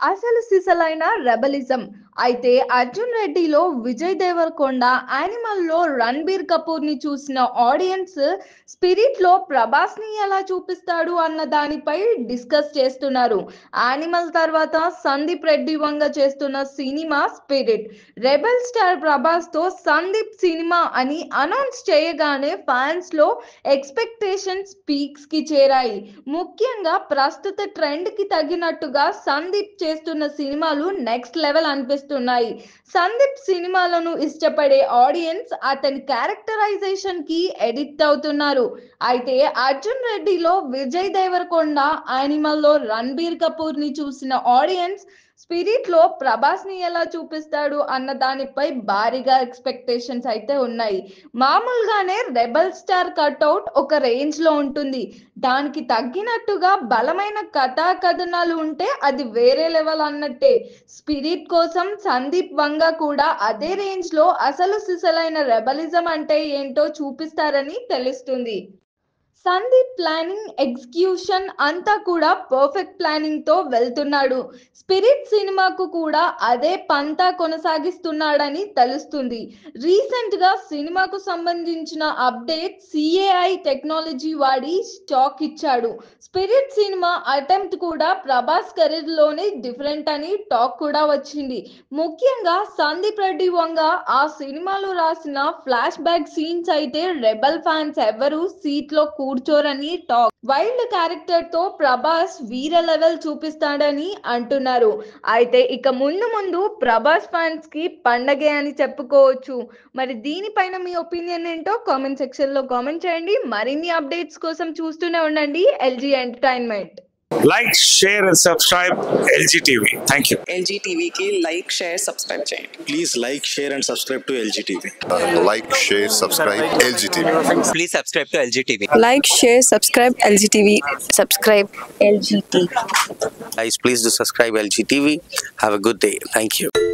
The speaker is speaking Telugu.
అసలు సిసలైన రెబలిజం. అయితే 'అర్జున్ రెడ్డిలో' విజయ్ దేవరకొండ, 'యానిమల్'లో రణబీర్ కపూర్‌ని చూసిన ఆడియన్స్ 'స్పిరిట్'లో ప్రభాస్‌ని ఎలా చూపిస్తాడు అన్న దానిపై డిస్కస్ చేస్తున్నారు. 'యానిమల్' తర్వాత సందీప్ రెడ్డి వంగ చేస్తున్న సినిమా 'స్పిరిట్'. రెబెల్ స్టార్ ప్రభాస్‌తో సందీప్ సినిమా అని అనౌన్స్ చేయగానే ఫ్యాన్స్‌లో ఎక్స్‌పెక్టేషన్స్ పీక్స్‌కి చేరాయి. ముఖ్యంగా ప్రస్తుత ట్రెండ్‌కి తగినట్టుగా సందీప్ చేస్తున్న సినిమాలు నెక్స్ట్ లెవెల్ అనిపిస్తున్నాయి. సందీప్ సినిమాలను ఇష్టపడే ఆడియన్స్ అతని క్యారెక్టరైజేషన్‌కి ఎడిక్ట్ అవుతున్నారు. అయితే 'అర్జున్ రెడ్డిలో' విజయ్ దేవరకొండ, 'యానిమల్'లో రణబీర్ కపూర్‌ని చూసిన ఆడియన్స్ 'స్పిరిట్'లో ప్రభాస్‌ని ఎలా చూపిస్తాడు అన్న దానిపై భారీగా ఎక్స్‌పెక్టేషన్స్ అయితే ఉన్నాయి. మామూలుగానే రెబెల్ స్టార్ కటౌట్ ఒక రేంజ్‌లో ఉంటుంది. దానికి తగ్గినట్టుగా బలమైన కథా కథనాలు ఉంటే అది వేరే లెవెల్ అన్నట్టే. 'స్పిరిట్' కోసం సందీప్ వంగ కూడా అదే రేంజ్‌లో అసలు సిసలైన రెబలిజం అంటే ఏంటో చూపిస్తారని తెలుస్తుంది. సందీప్ ప్లానింగ్, ఎగ్జిక్యూషన్ అంతా కూడా పర్ఫెక్ట్ ప్లానింగ్‌తో వెళ్తున్నాడు. 'స్పిరిట్' సినిమాకు కూడా అదే పంతా కొనసాగిస్తున్నాడని తెలుస్తుంది. రీసెంట్‌గా సినిమాకు సంబంధించిన అప్డేట్ సీఏఐ టెక్నాలజీ వాడి షాక్ ఇచ్చాడు. 'స్పిరిట్' సినిమా అటెంప్ట్ కూడా ప్రభాస్ కెరీర్‌లోనే డిఫరెంట్ అని టాక్ కూడా వచ్చింది. ముఖ్యంగా సందీప్ రెడ్డి వంగ ఆ సినిమాలో రాసిన ఫ్లాష్ బ్యాక్ సీన్స్ అయితే రెబెల్ ఫ్యాన్స్ ఎవరూ సీట్‌లో కూర్చోరని టాక్. వైల్డ్ క్యారెక్టర్ తో ప్రభాస్ వీర లెవెల్ చూపిస్తాడని అంటున్నారు. అయితే ఇక ముందు ముందు ప్రభాస్ ఫ్యాన్స్ కి పండగే అని చెప్పుకోవచ్చు. మరి దీనిపైన మీ ఒపీనియన్ ఏంటో కామెంట్ సెక్షన్ లో కామెంట్ చేయండి. మరిన్ని అప్డేట్స్ కోసం చూస్తూనే ఉండండి LG entertainment. Like, share and subscribe LG TV. Thank you. LG TV की like, share, subscribe చేయండి. Please like, share and subscribe to LG TV. Like, share, subscribe LG TV. Please subscribe to LG TV. Like, share, subscribe LG TV. Subscribe LG TV. Guys, please do subscribe LG TV. Have a good day. Thank you.